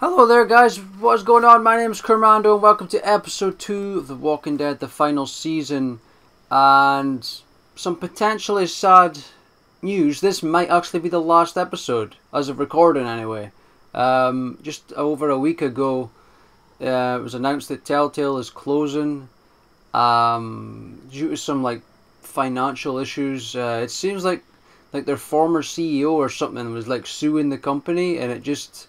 Hello there guys, what's going on? My name is Commando and welcome to episode 2 of The Walking Dead, the final season. And some potentially sad news. This might actually be the last episode, as of recording anyway. Just over a week ago, it was announced that Telltale is closing due to some financial issues. It seems like their former CEO or something was suing the company, and it just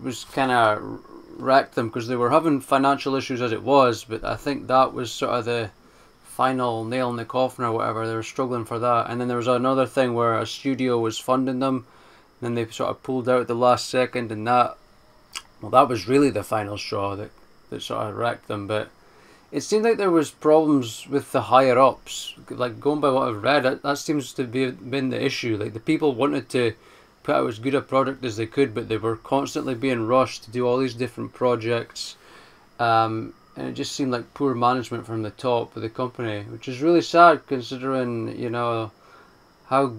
was kind of wrecked them because they were having financial issues as it was, but I think that was sort of the final nail in the coffin or whatever. They were struggling for that, and then there was another thing where a studio was funding them, and then they sort of pulled out at the last second, and that was really the final straw that sort of wrecked them. But it seemed like there was problems with the higher ups, like going by what I've read. That seems to be been the issue. Like the people wanted to put out as good a product as they could, but they were constantly being rushed to do all these different projects, and it just seemed like poor management from the top of the company, which is really sad considering how,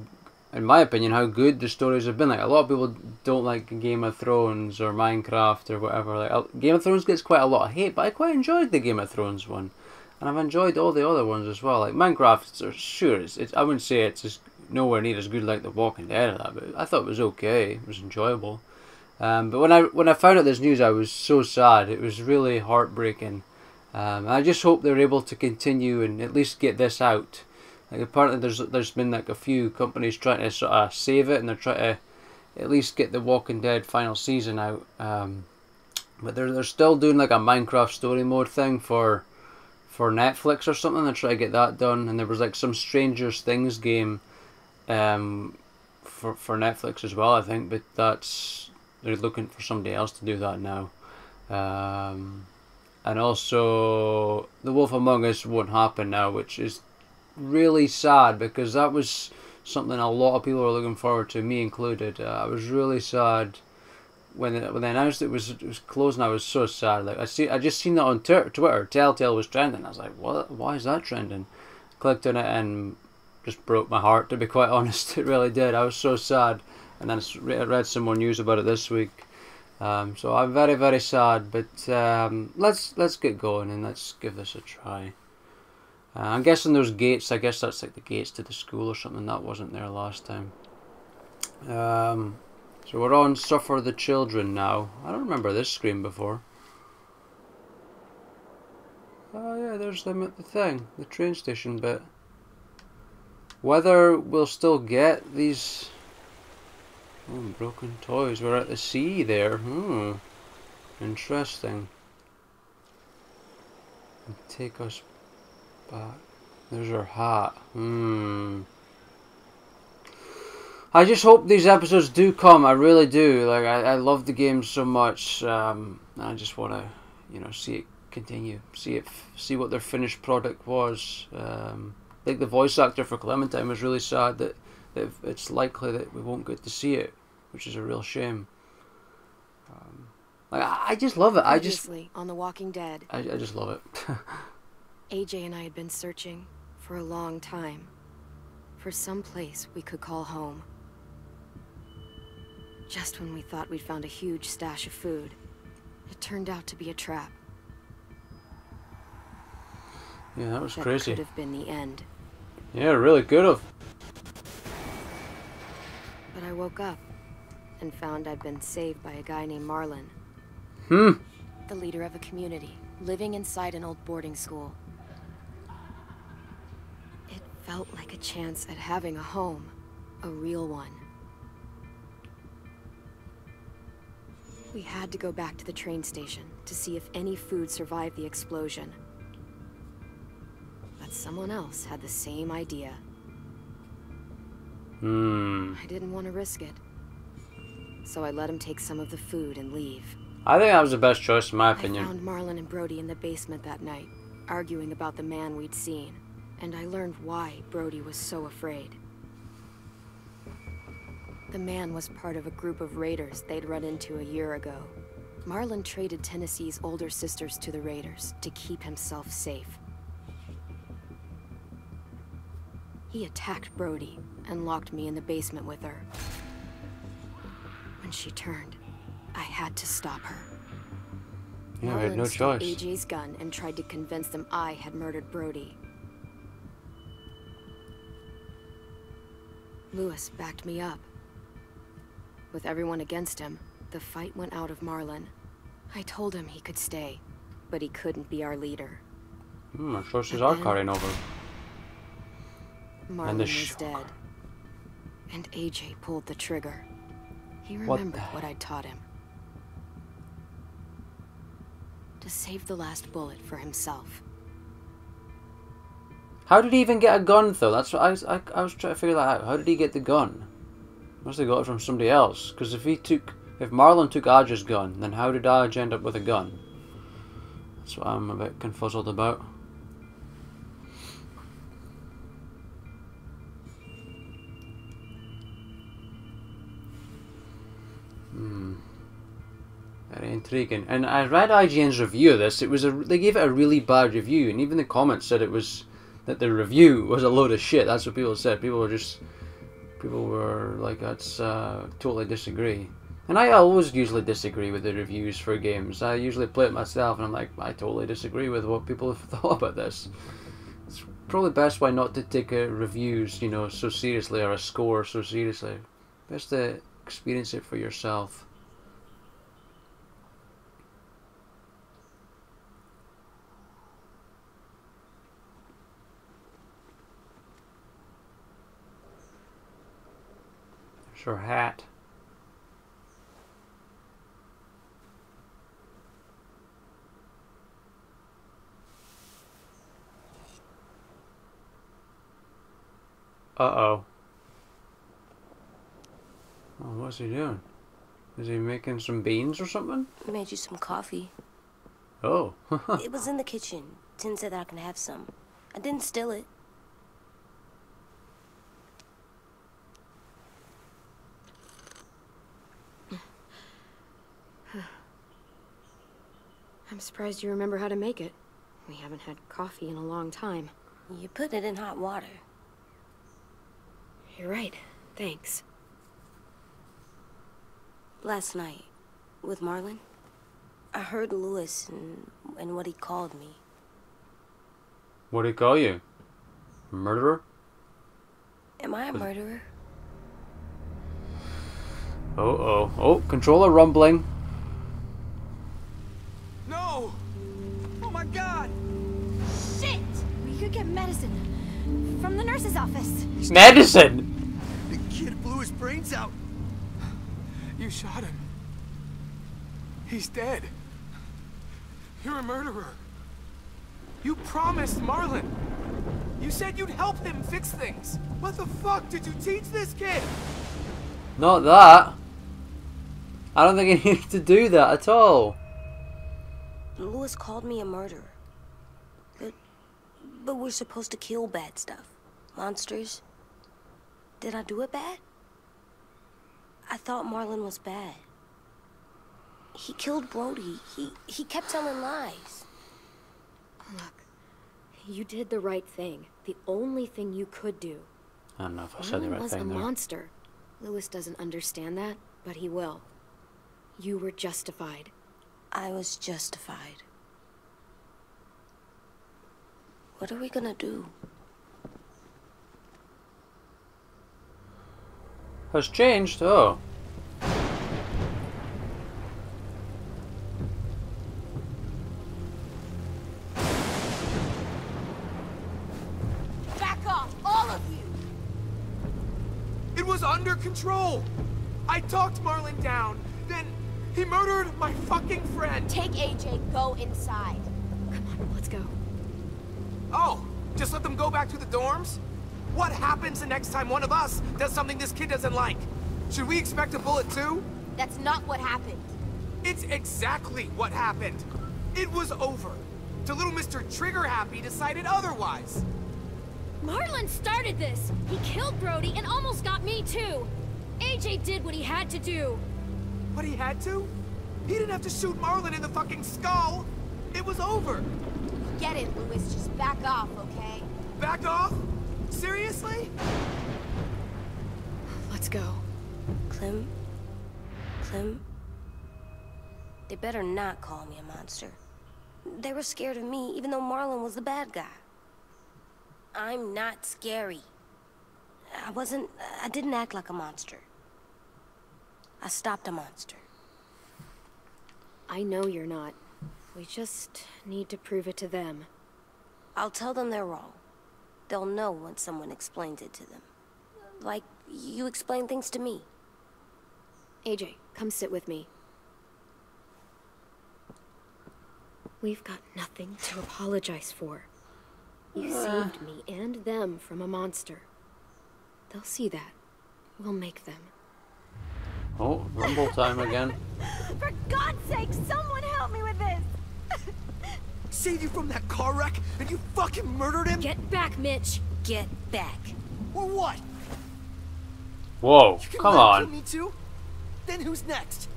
in my opinion, how good the stories have been. Like a lot of people don't like Game of Thrones or Minecraft or whatever. Like Game of Thrones gets quite a lot of hate, but I quite enjoyed the Game of Thrones one, and I've enjoyed all the other ones as well. Like Minecraft, sure, it's I wouldn't say it's as nowhere near as good like The Walking Dead or that, but I thought it was okay. It was enjoyable. But when I found out this news, I was so sad. It was really heartbreaking. I just hope they're able to continue and at least get this out. Like apparently there's been like a few companies trying to sort of save it, and they're trying to at least get The Walking Dead final season out. But they're still doing like a Minecraft story mode thing for Netflix or something. They're trying to get that done, and there was like some Stranger Things game for Netflix as well, I think, but they're looking for somebody else to do that now. And also, The Wolf Among Us won't happen now, which is really sad because that was something a lot of people were looking forward to, me included. I was really sad when they announced it was closing. I was so sad. Like I just seen that on Twitter. Telltale was trending. I was like, what? Why is that trending? Clicked on it and just broke my heart, to be quite honest. It really did. I was so sad, and then I read some more news about it this week. So I'm very, very sad, but let's get going and let's give this a try. I'm guessing those gates, I guess that's like the gates to the school or something. That wasn't there last time. So we're on Suffer the Children now. I don't remember this screen before. Oh yeah, there's them at the train station bit. Whether we'll still get these broken toys. We're at the sea there. Interesting. Take us back. There's our hat. I just hope these episodes do come. I really do. Like I love the game so much. I just want to, see it continue. See what their finished product was. Like the voice actor for Clementine was really sad that it's likely that we won't get to see it, which is a real shame. I just love it. Previously on The Walking Dead. I just love it. AJ and I had been searching for a long time for some place we could call home. Just when we thought we'd found a huge stash of food, it turned out to be a trap. Yeah, that was That crazy. could have been the end. Yeah, really could have. But I woke up and found I'd been saved by a guy named Marlon. The leader of a community, living inside an old boarding school. It felt like a chance at having a home, a real one. We had to go back to the train station to see if any food survived the explosion. But someone else had the same idea. I didn't want to risk it, so I let him take some of the food and leave. I think that was the best choice in my I opinion. found Marlon and Brody in the basement that night, arguing about the man we'd seen, and I learned why Brody was so afraid. The man was part of a group of raiders they'd run into a year ago. Marlon traded Tennessee's older sisters to the raiders to keep himself safe. He attacked Brody and locked me in the basement with her. When she turned, I had to stop her. Yeah, I had no Marlon stole choice. AJ's gun and tried to convince them I had murdered Brody. Lewis backed me up. With everyone against him, the fight went out of Marlon. I told him he could stay, but he couldn't be our leader. Our sources are carrying over. Marlon was dead. And AJ pulled the trigger. He remembered what I'd taught him. To save the last bullet for himself. How did he even get a gun, though? That's what I was trying to figure that out. How did he get the gun? Must have got it from somebody else. Because if Marlon took Aj's gun, then how did Aj end up with a gun? That's what I'm a bit confuzzled about. Very intriguing. And I read IGN's review of this. They gave it a really bad review, and even the comments said that the review was a load of shit. That's what people said. People were like, that's totally disagree. And I always usually disagree with the reviews for games. I usually play it myself, and I'm like, I totally disagree with what people have thought about this. It's probably best why not to take reviews, so seriously, or a score so seriously. Best to experience it for yourself. There's her hat. Uh-oh. Oh, what's he doing? Is he making some beans or something? I made you some coffee. Oh. It was in the kitchen. Tin said that I can have some. I didn't steal it. I'm surprised you remember how to make it. We haven't had coffee in a long time. You put it in hot water. You're right. Thanks. Last night, with Marlon, I heard Lewis and what he called me. What did he call you? Murderer? Am I a murderer? Oh, oh, controller rumbling. No! Oh my god! Shit! We could get medicine from the nurse's office. Medicine! The kid blew his brains out. You shot him. He's dead. You're a murderer. You promised Marlon. You said you'd help him fix things. What the fuck did you teach this kid? Not that. I don't think he needs to do that at all. Lewis called me a murderer. But we're supposed to kill bad stuff. Monsters. Did I do it bad? I thought Marlon was bad. He killed Brody. He kept telling lies. Look, you did the right thing. The only thing you could do. I don't know if I said the right was thing a there. monster. Lewis doesn't understand that, but he will. You were justified. I was justified. What are we gonna do? Has changed? Oh. Back off, all of you! It was under control. I talked Marlon down. Then he murdered my fucking friend. Take AJ, go inside. Come on, let's go. Oh, just let them go back to the dorms? What happens the next time one of us does something this kid doesn't like? Should we expect a bullet too? That's not what happened. It's exactly what happened. It was over. Till little Mr. Trigger Happy decided otherwise. Marlon started this! He killed Brody and almost got me too! AJ did what he had to do! What he had to? He didn't have to shoot Marlon in the fucking skull! It was over! Get it, Lewis. Just back off, okay? Back off? Seriously? Let's go. Clem? They better not call me a monster. They were scared of me, even though Marlon was the bad guy. I'm not scary. I didn't act like a monster. I stopped a monster. I know you're not. We just need to prove it to them. I'll tell them they're wrong. They'll know when someone explains it to them. Like you explain things to me. AJ, come sit with me. We've got nothing to apologize for. You saved me and them from a monster. They'll see that. We'll make them. Oh, rumble time again. For God's sake, someone help me with this! Saved you from that car wreck, and you fucking murdered him? Get back, Mitch! Get back. Or what? Whoa, You can come let him on. kill me too? Then who's next?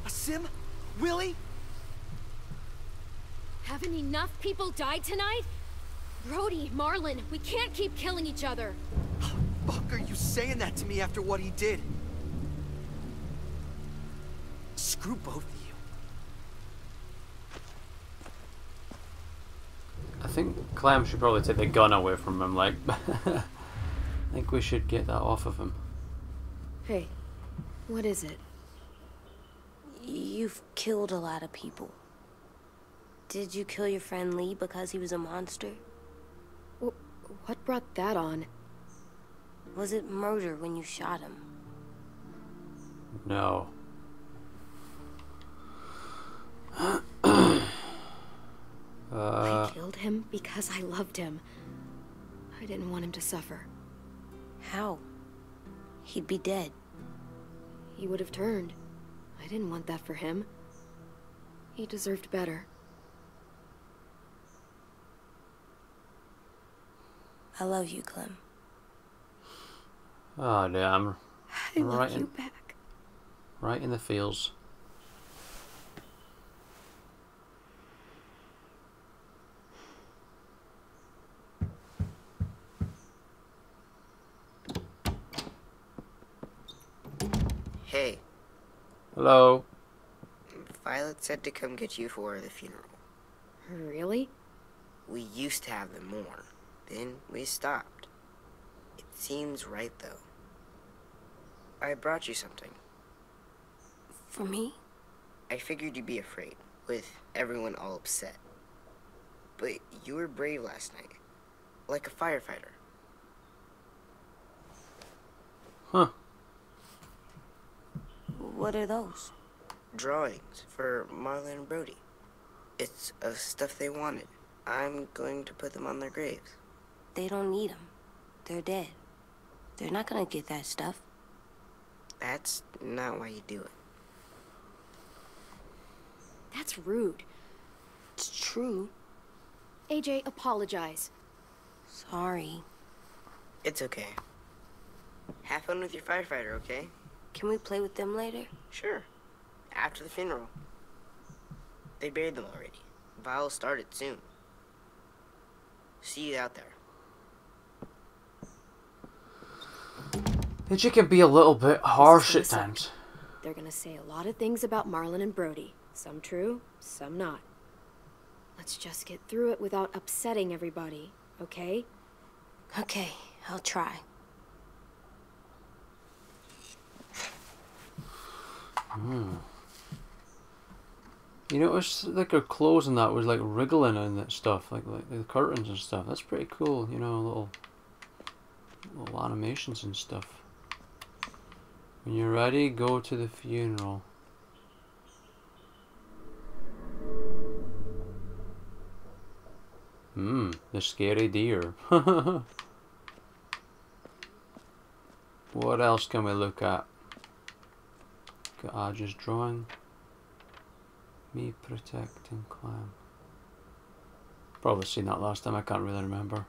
A Sim? Willie? Haven't enough people died tonight? Brody, Marlon, we can't keep killing each other. Fuck are you saying that to me after what he did? Screw both of you. I think Clem should probably take the gun away from him, like. I think we should get that off of him. Hey, what is it? You've killed a lot of people. Did you kill your friend Lee because he was a monster? What brought that on? Was it murder when you shot him? No. I killed him because I loved him. I didn't want him to suffer. How? He'd be dead. He would have turned. I didn't want that for him. He deserved better. I love you, Clem. Oh damn. I love you back. Right in the feels. Hey, Hello. Violet said to come get you for the funeral. Really? We used to have them more. Then we stopped. It seems right, though. I brought you something. For me? I figured you'd be afraid, with everyone all upset. But you were brave last night. Like a firefighter. Huh. What are those? Drawings for Marlon and Brody. It's stuff they wanted. I'm going to put them on their graves. They don't need them. They're dead. They're not gonna get that stuff. That's not why you do it. That's rude. It's true. AJ, apologize. Sorry. It's okay. Have fun with your firefighter, okay? Can we play with them later? Sure. After the funeral. They buried them already. Vile started soon. See you out there. The chick can be a little bit harsh gonna at suck. times. They're gonna say a lot of things about Marlon and Brody. Some true, some not. Let's just get through it without upsetting everybody, okay? Okay, I'll try. You notice like her clothes and that was like wriggling and that stuff, like the curtains and stuff. That's pretty cool, you know, little animations and stuff. When you're ready, go to the funeral. The scary deer. What else can we look at? Got Aj's drawing. Me protecting Clem. Probably seen that last time, I can't really remember.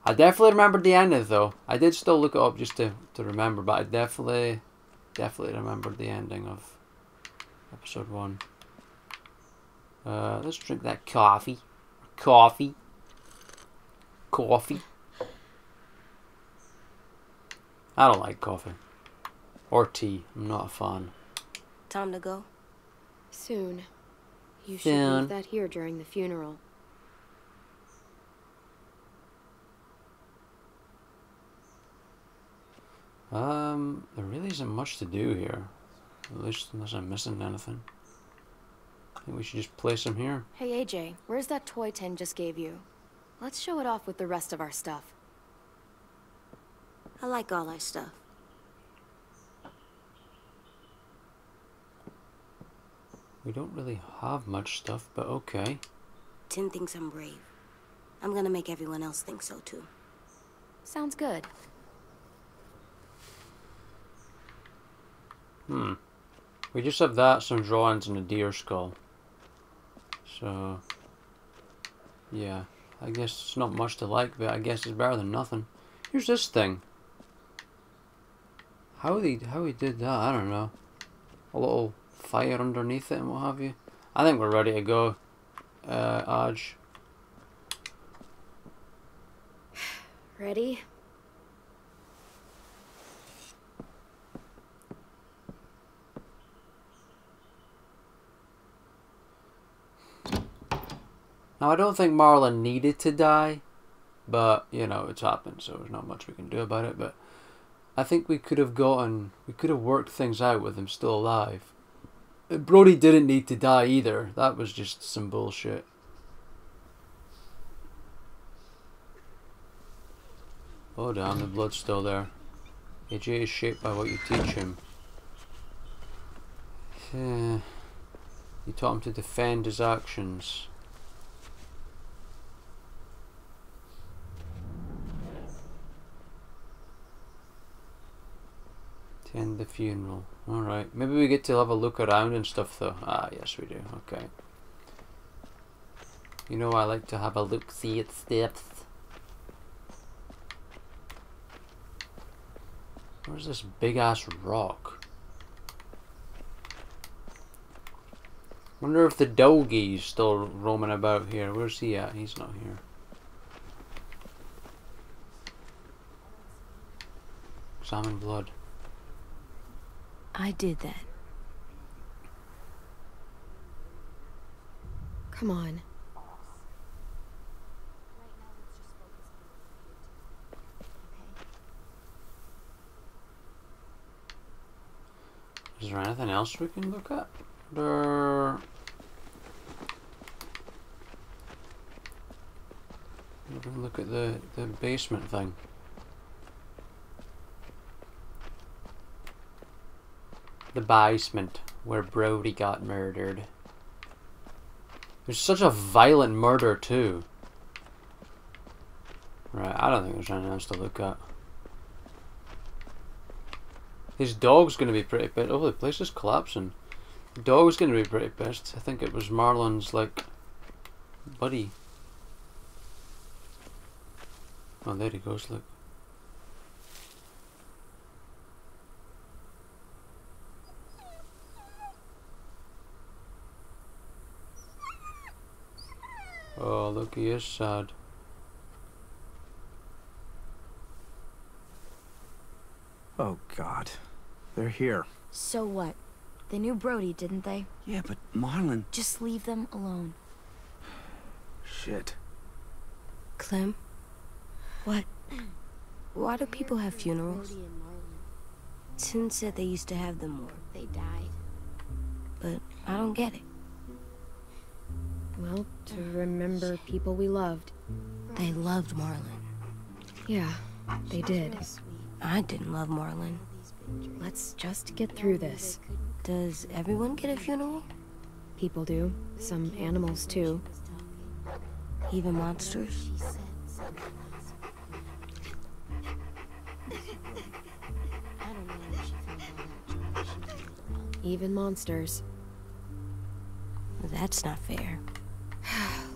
I definitely remembered the ending though. I did still look it up just to remember, but I definitely remembered the ending of episode 1. Let's drink that coffee. Coffee. I don't like coffee. Or tea. I'm not a fan. Time to go? Soon. You should Soon. leave that here during the funeral. There really isn't much to do here. At least unless I'm missing anything. I think we should just place him here. Hey AJ, where's that toy Ten just gave you? Let's show it off with the rest of our stuff. I like all our stuff. We don't really have much stuff, but okay. Tin thinks I'm brave. I'm gonna make everyone else think so too. Sounds good. We just have that, some drawings, and a deer skull. So, yeah. I guess it's not much to like, but I guess it's better than nothing. Here's this thing. How he did that, I don't know. A little fire underneath it and what have you. I think we're ready to go, Aj. Ready? Now, I don't think Marlon needed to die, but, you know, it's happened, so there's not much we can do about it, but I think we could have worked things out with him still alive. Brody didn't need to die either. That was just some bullshit. Oh damn, the blood's still there. AJ is shaped by what you teach him. You taught him to defend his actions. Attend the funeral. Alright. Maybe we get to have a look around and stuff though. Ah, yes we do. Okay. You know I like to have a look-see at stuff. Where's this big-ass rock? Wonder if the doggy's still roaming about here. Where's he at? He's not here. Examine blood. I did that. Come on. Is there anything else we can look at? Look at the basement thing. The basement where Brody got murdered. There's such a violent murder too. Right, I don't think there's anything else to look at. His dog's gonna be pretty pissed. Oh, the place is collapsing. The dog's gonna be pretty pissed. I think it was Marlon's, like, buddy. Oh, there he goes, look. Oh, look, he is sad. Oh, God. They're here. So what? They knew Brody, didn't they? Yeah, but Marlon... Just leave them alone. Shit. Clem? What? Why do people have funerals? Tin said they used to have them more. They died. But I don't get it. Well, to remember people we loved. They loved Marlon. Yeah, they did. I didn't love Marlon. Let's just get through this. Does everyone get a funeral? People do. Some animals too. Even monsters? Even monsters. That's not fair.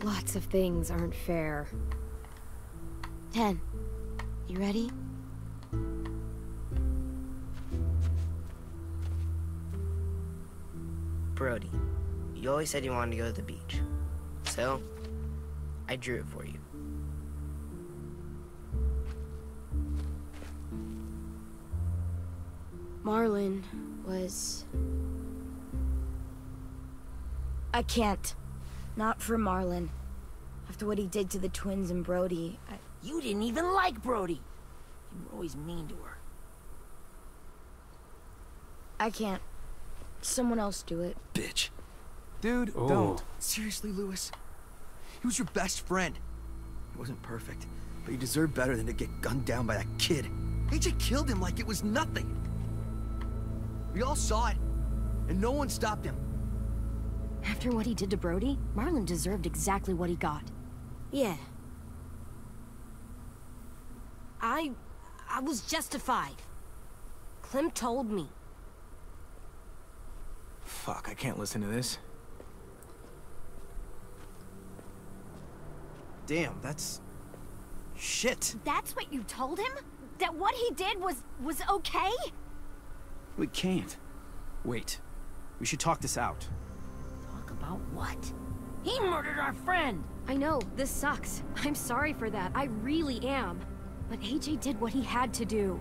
Lots of things aren't fair. 10. You ready? Brody, you always said you wanted to go to the beach. So, I drew it for you. Marlon was I can't. Not for Marlon. After what he did to the twins and Brody, You didn't even like Brody. You were always mean to her. I can't. Someone else do it. Bitch. Dude, Oh. don't. Seriously, Lewis? He was your best friend. He wasn't perfect, but he deserved better than to get gunned down by that kid. AJ killed him like it was nothing. We all saw it, and no one stopped him. After what he did to Brody, Marlon deserved exactly what he got. Yeah. I was justified. Clem told me. Fuck, I can't listen to this. Damn, that's... shit. That's what you told him? That what he did was okay? We can't. Wait. We should talk this out. Talk about what? He murdered our friend! I know, this sucks. I'm sorry for that, I really am. But AJ did what he had to do.